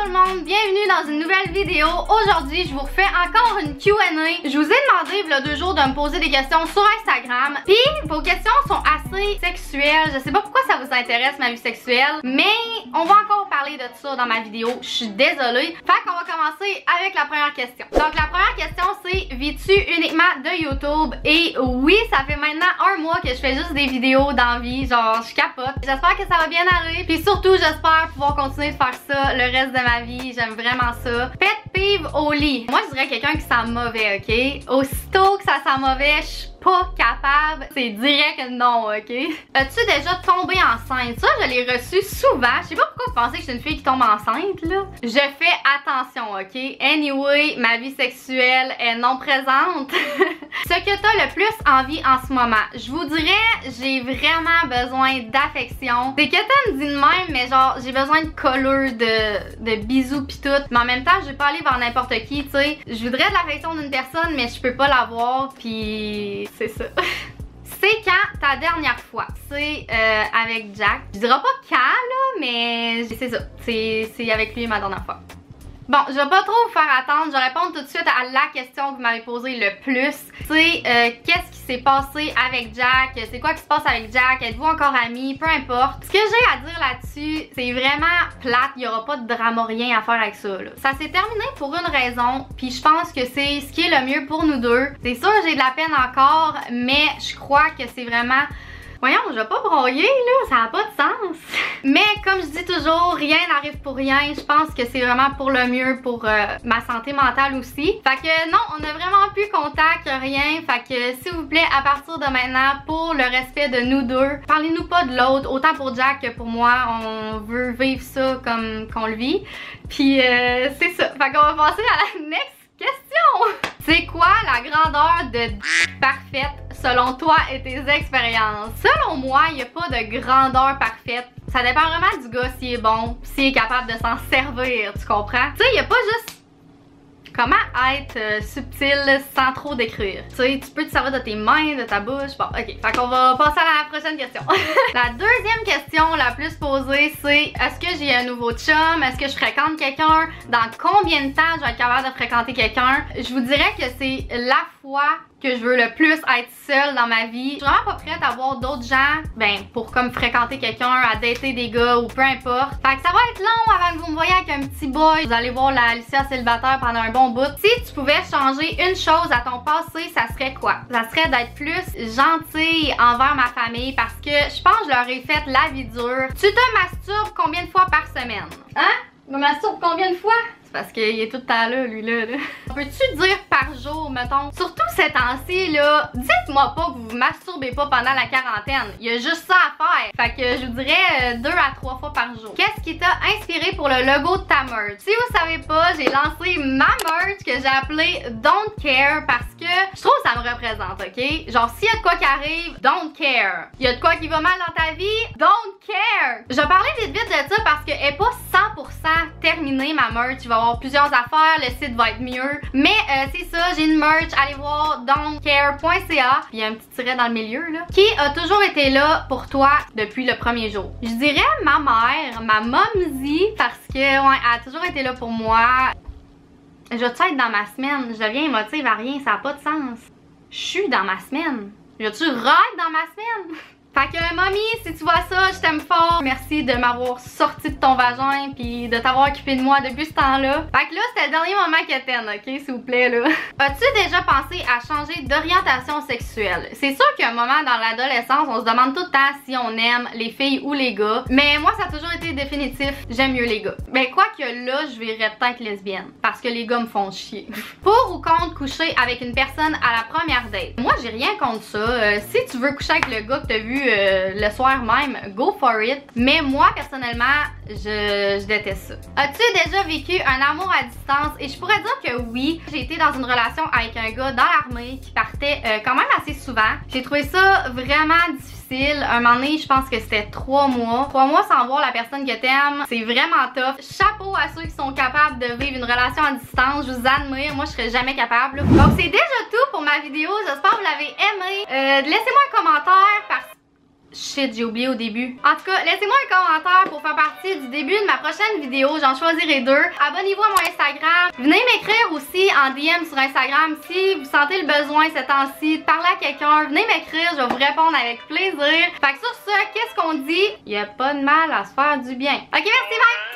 tout le monde, bienvenue dans une nouvelle vidéo. Aujourd'hui, je vous refais encore une Q&A. Je vous ai demandé il y a 2 jours de me poser des questions sur Instagram. Puis vos questions sont assez sexuelles. Je sais pas pourquoi ça vous intéresse ma vie sexuelle, mais on va encore parler de ça dans ma vidéo. Je suis désolée. Fait qu'on va commencer avec la première question. Donc la première question c'est: vis-tu uniquement de YouTube? Et oui, ça fait maintenant 1 mois que je fais juste des vidéos d'envie. Genre je capote. J'espère que ça va bien aller. Puis surtout j'espère pouvoir continuer de faire ça le reste de ma vie. J'aime vraiment ça. Pet peeve au lit. Moi je dirais quelqu'un qui sent mauvais, ok? Aussitôt que ça sent mauvais, je suis pas capable. C'est direct non, ok? As-tu déjà tombé enceinte? Ça, je l'ai reçu souvent. Je sais pas pourquoi vous pensez que je suis une fille qui tombe enceinte, là. Je fais attention, ok? Anyway, ma vie sexuelle est non présente. Ce que t'as le plus envie en ce moment, je vous dirais, j'ai vraiment besoin d'affection. C'est que t'as me dit de même, mais genre, j'ai besoin de colleux, de bisous pis tout. Mais en même temps, je vais pas aller vers n'importe qui, tu sais. Je voudrais de l'affection d'une personne, mais je peux pas l'avoir, pis c'est ça. C'est quand ta dernière fois? C'est avec Jack. Je dirais pas quand là, mais c'est ça. C'est avec lui ma dernière fois. Bon, je vais pas trop vous faire attendre, je vais répondre tout de suite à la question que vous m'avez posée le plus. C'est qu'est-ce qui s'est passé avec Jack? C'est quoi qui se passe avec Jack? Êtes-vous encore amis? Peu importe. Ce que j'ai à dire là-dessus, c'est vraiment plate, il y aura pas de drama, rien à faire avec ça, là. Ça s'est terminé pour une raison, puis je pense que c'est ce qui est le mieux pour nous deux. C'est sûr, j'ai de la peine encore, mais je crois que c'est vraiment... Voyons, je vais pas broyer là, ça n'a pas de sens. Mais comme je dis toujours, rien n'arrive pour rien. Je pense que c'est vraiment pour le mieux pour ma santé mentale aussi. Fait que non, on a vraiment plus contact, rien. Fait que s'il vous plaît, à partir de maintenant, pour le respect de nous deux, parlez-nous pas de l'autre. Autant pour Jack que pour moi, on veut vivre ça comme qu'on le vit. Puis c'est ça. Fait qu'on va passer à la next question. C'est quoi la grandeur de parfaite selon toi et tes expériences? Selon moi, il n'y a pas de grandeur parfaite. Ça dépend vraiment du gars s'il est bon, s'il est capable de s'en servir, tu comprends? Tu sais, il n'y a pas juste comment être subtil sans trop décrire. Tu sais, tu peux te servir de tes mains, de ta bouche. Bon, ok. Fait qu'on va passer à la prochaine question. La deuxième question la plus posée, c'est: est-ce que j'ai un nouveau chum? Est-ce que je fréquente quelqu'un? Dans combien de temps je vais être capable de fréquenter quelqu'un? Je vous dirais que c'est la fois que je veux le plus être seule dans ma vie. Je suis vraiment pas prête à voir d'autres gens, ben, pour comme fréquenter quelqu'un, à dater des gars ou peu importe. Fait que ça va être long avant que vous me voyez avec un petit boy. Vous allez voir la Alicia célibataire pendant un bon bout. Si tu pouvais changer une chose à ton passé, ça serait quoi? Ça serait d'être plus gentille envers ma famille parce que je pense que je leur ai fait la vie dure. Tu te masturbes combien de fois par semaine? Hein? Je me masturbe combien de fois? Parce qu'il est tout le temps là, lui là. Peux-tu dire par jour, mettons? Surtout ces temps-ci, là, dites-moi pas que vous vous masturbez pas pendant la quarantaine. Il y a juste ça à faire. Fait que je vous dirais 2 à 3 fois par jour. Qu'est-ce qui t'a inspiré pour le logo de ta merch? Si vous savez pas, j'ai lancé ma merch que j'ai appelée Don't Care parce que je trouve que ça me représente, ok? Genre, s'il y a de quoi qui arrive, don't care. Il y a de quoi qui va mal dans ta vie, don't care. Je vais parler vite de ça parce qu'elle est pas 100% terminée, ma merch. Il va y avoir plusieurs affaires, le site va être mieux. Mais c'est ça, j'ai une merch, allez voir don'tcare.ca. Il y a un petit tiret dans le milieu là. Qui a toujours été là pour toi depuis le premier jour? Je dirais ma mère, ma momzie, parce que ouais, elle a toujours été là pour moi. Je vais être dans ma semaine, je deviens émotive à rien, ça n'a pas de sens. Je suis dans ma semaine. Je vais-tu ride dans ma semaine? Fait que mamie, si tu vois ça, je t'aime fort. Merci de m'avoir sorti de ton vagin puis de t'avoir occupé de moi depuis ce temps-là. Fait que là, c'était le dernier moment que t'aimes, ok, s'il vous plaît là. As-tu déjà pensé à changer d'orientation sexuelle? C'est sûr qu'à un moment dans l'adolescence, on se demande tout le temps si on aime les filles ou les gars. Mais moi, ça a toujours été définitif, j'aime mieux les gars. Ben quoi que là, je verrais peut-être lesbienne. Parce que les gars me font chier. Pour ou contre coucher avec une personne à la première date? Moi, j'ai rien contre ça. Si tu veux coucher avec le gars que t'as vu le soir même, go for it. Mais moi, personnellement, je déteste ça. As-tu déjà vécu un amour à distance? Et je pourrais dire que oui. J'ai été dans une relation avec un gars dans l'armée qui partait quand même assez souvent. J'ai trouvé ça vraiment difficile. Un moment donné, je pense que c'était 3 mois. 3 mois sans voir la personne que t'aimes, c'est vraiment tough. Chapeau à ceux qui sont capables de vivre une relation à distance. Je vous admire. Moi, je serais jamais capable. Donc, c'est déjà tout pour ma vidéo. J'espère que vous l'avez aimé. Laissez-moi un commentaire parce Shit, j'ai oublié au début. En tout cas, laissez-moi un commentaire pour faire partie du début de ma prochaine vidéo. J'en choisirai 2. Abonnez-vous à mon Instagram. Venez m'écrire aussi en DM sur Instagram si vous sentez le besoin ces temps-ci de parler à quelqu'un. Venez m'écrire, je vais vous répondre avec plaisir. Fait que sur ce, qu'est-ce qu'on dit? Il n'y a pas de mal à se faire du bien. Ok, merci, bye!